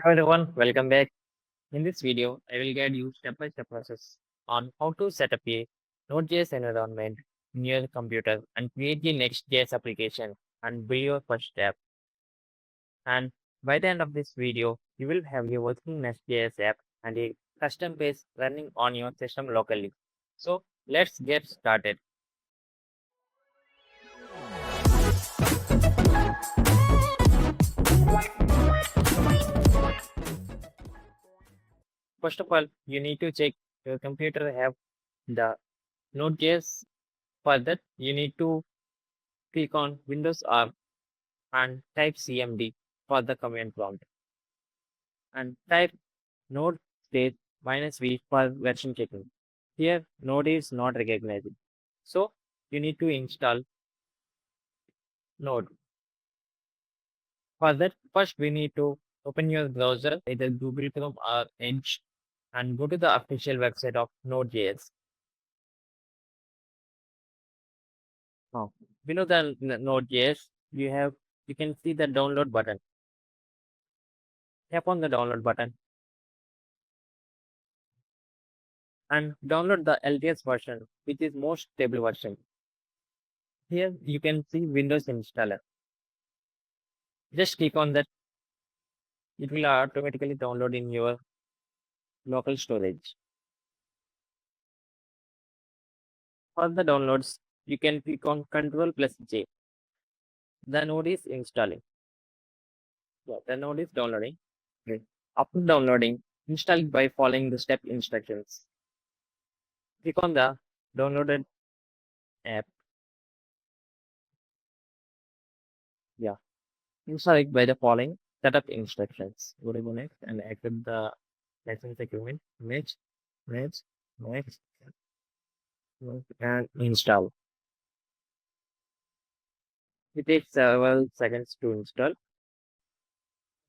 Hello everyone, welcome back. In this video, I will guide you step-by-step process on how to set up a Node.js environment in your computer and create the Next.js application and build your first app. And by the end of this video, you will have a working Next.js app and a custom page running on your system locally. So let's get started. First of all, you need to check your computer have the Node.js. For that, you need to click on Windows R and type CMD for the command prompt and type node space -v for version checking. Here, node is not recognized. So, you need to install node. For that, first we need to open your browser, either Google Chrome or Edge, and go to the official website of Node.js. Now, below the Node.js, you can see the download button. Tap on the download button and download the LTS version, which is most stable version. Here you can see Windows installer. Just click on that. It will automatically download in your local storage. For the downloads, you can click on Ctrl+J. The node is installing. Yeah, the node is downloading. Okay. After downloading, install it by following the step instructions. Click on the downloaded app. Yeah. Install it by the following setup instructions. Go to next and accept the license agreement. Next, next, next, and install. It takes several seconds to install. If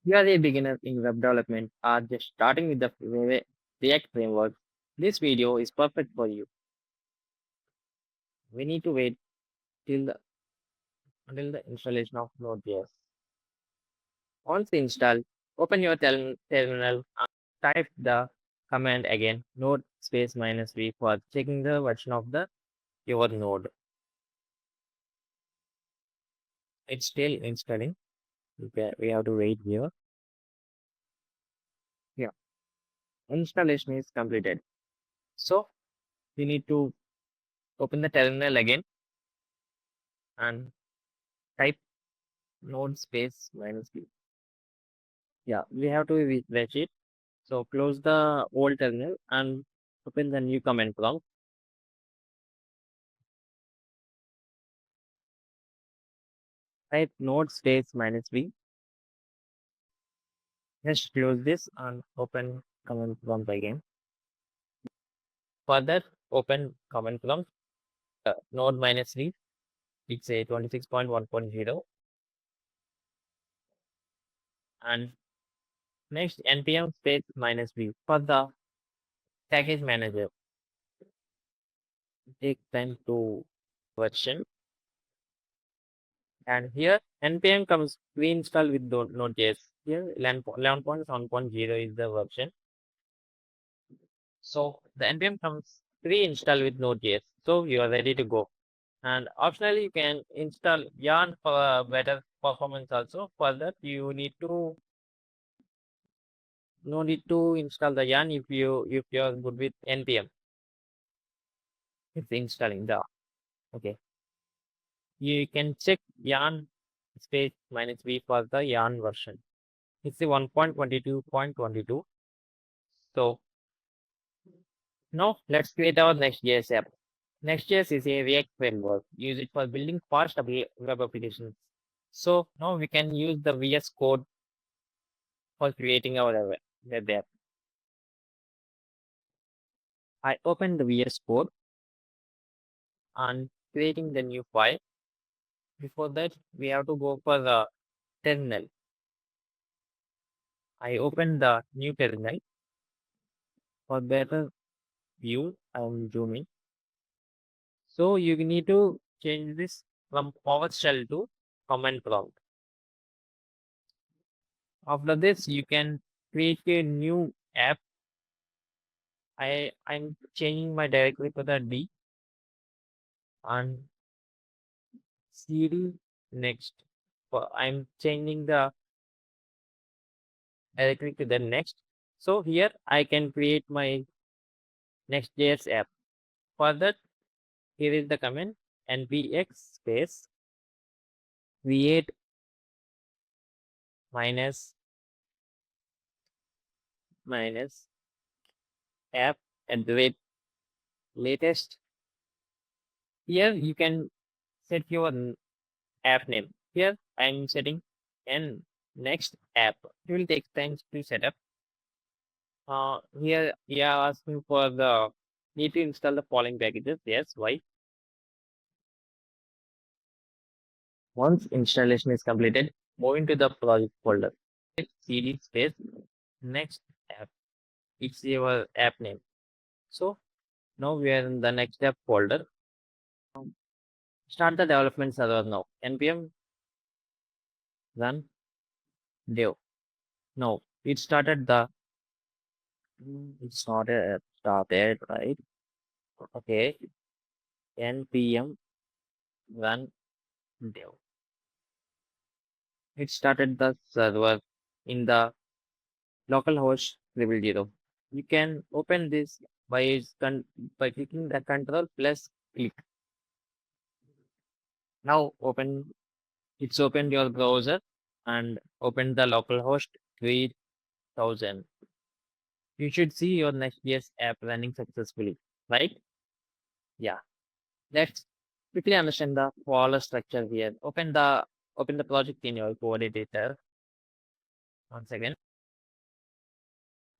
you are a beginner in web development or just starting with the React framework, this video is perfect for you. We need to wait till until the installation of Node.js. Once installed, open your terminal and type the command again, node space -v for checking the version of your node. It's still installing. We have to wait here. Yeah, installation is completed. So we need to open the terminal again and type node space -v. Yeah, we have to refresh it. So close the old terminal and open the new command prompt. Type node space -v. Just close this and open command prompt again. Further, open command prompt node -v. It's a 26.1.0 and next npm space -v for the package manager. Take time to version. And here npm comes pre-installed with Node.js. Here 11.1.0 is the version. So the npm comes pre-installed with Node.js. So you are ready to go. And optionally you can install yarn for better performance also. For that you need to no need to install the yarn if you are good with npm. It's installing the okay. You can check yarn space -v for the yarn version. It's the 1.22.22. So now let's create our Next.js app. Next.js is a React framework. Use it for building fast web applications. So now we can use the VS Code for creating our web app. I open the VS Code and creating the new file. Before that, we have to go for the terminal. I open the new terminal. For better view, I am zooming. So you need to change this from PowerShell to command prompt. After this, you can create a new app. I'm changing my directory to the D and CD next. I'm changing the directly to the next. So here I can create my Next.js app. For that, here is the command npx space create minus app at the rate latest. Here you can set your app name. Here I'm setting n next app. It will take time to set up. Here you are asking for the need to install the following packages. Yes, why? Once installation is completed, move into the project folder. Hit cd space next app. It's your app name. So now we are in the next app folder. Start the development server now. npm run dev. No, it started the. It's not a started, right? Okay. npm run dev. It started the server in the localhost 000. You can open this by clicking the control plus click. Now it's opened your browser and open the localhost 3000. You should see your Next.js app running successfully, right? Yeah. Let's quickly understand the folder structure here. Open the project in your code editor. Once again.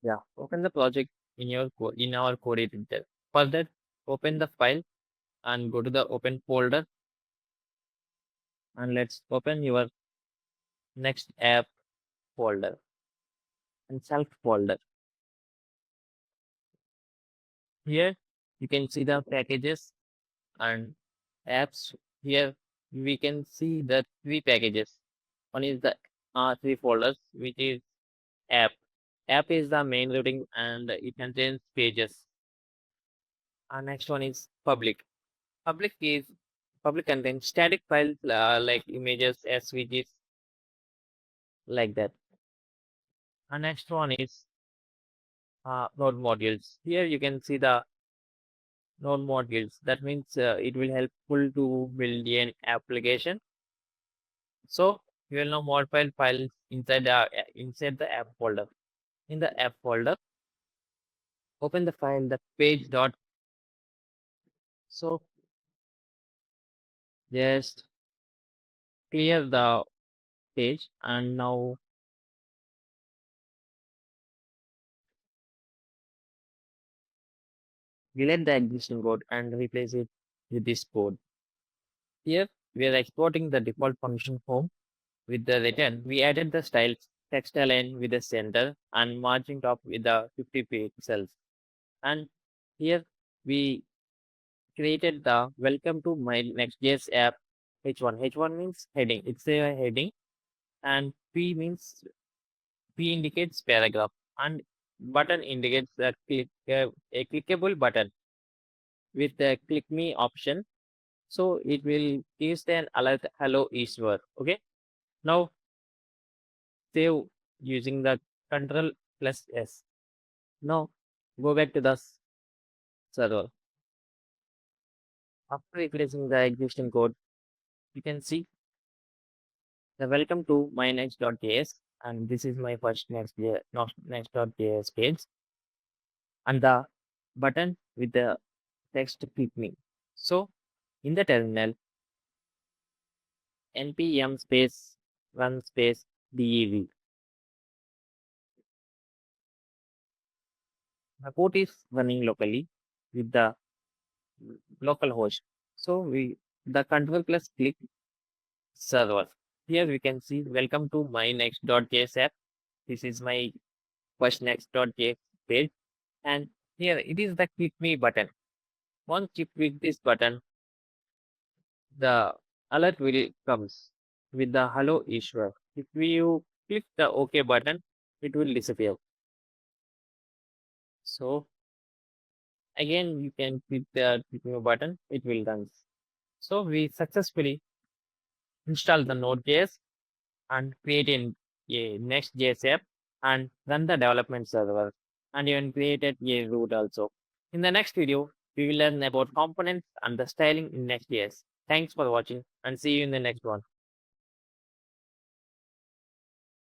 Yeah. Open the project in our code editor. For that, open the file and go to the open folder and let's open your next app folder and self folder. Here you can see the packages and apps. Here we can see the three packages. One is the three folders, which is app. App is the main routing and it contains pages. And next one is public. Public contains static files like images, SVGs, like that. And next one is node modules. Here you can see the node modules. That means it will helpful to build an application. So you will now modify files inside the app folder. In the app folder, open the file the page dot. So just clear the page and now delete the existing code and replace it with this code. Here we are exporting the default function home with the return. We added the style text align with the center and margin top with the 50 pixels. And here we created the welcome to my Next.js app H1. H1 means heading. It's a heading and P indicates paragraph and button indicates a clickable button with the click me option. So it will give an alert hello Eastward. Okay. Now save using the control plus S. Now go back to the server. After replacing the existing code, you can see the welcome to my next.js and this is my first next.js page and the button with the text click me. So in the terminal npm space run space dev. The code is running locally with the local host. So the control plus click server. Here we can see welcome to my next.js app. This is my first next.js page and here it is the click me button. Once you click this button, the alert will comes with the hello Ishwar. If you click the OK button, it will disappear. So again, you can click the new button, it will run. So we successfully install the Node.js and create a Next.js app and run the development server and even created a root also. In the next video, we will learn about components and the styling in Next.js. Thanks for watching and see you in the next one.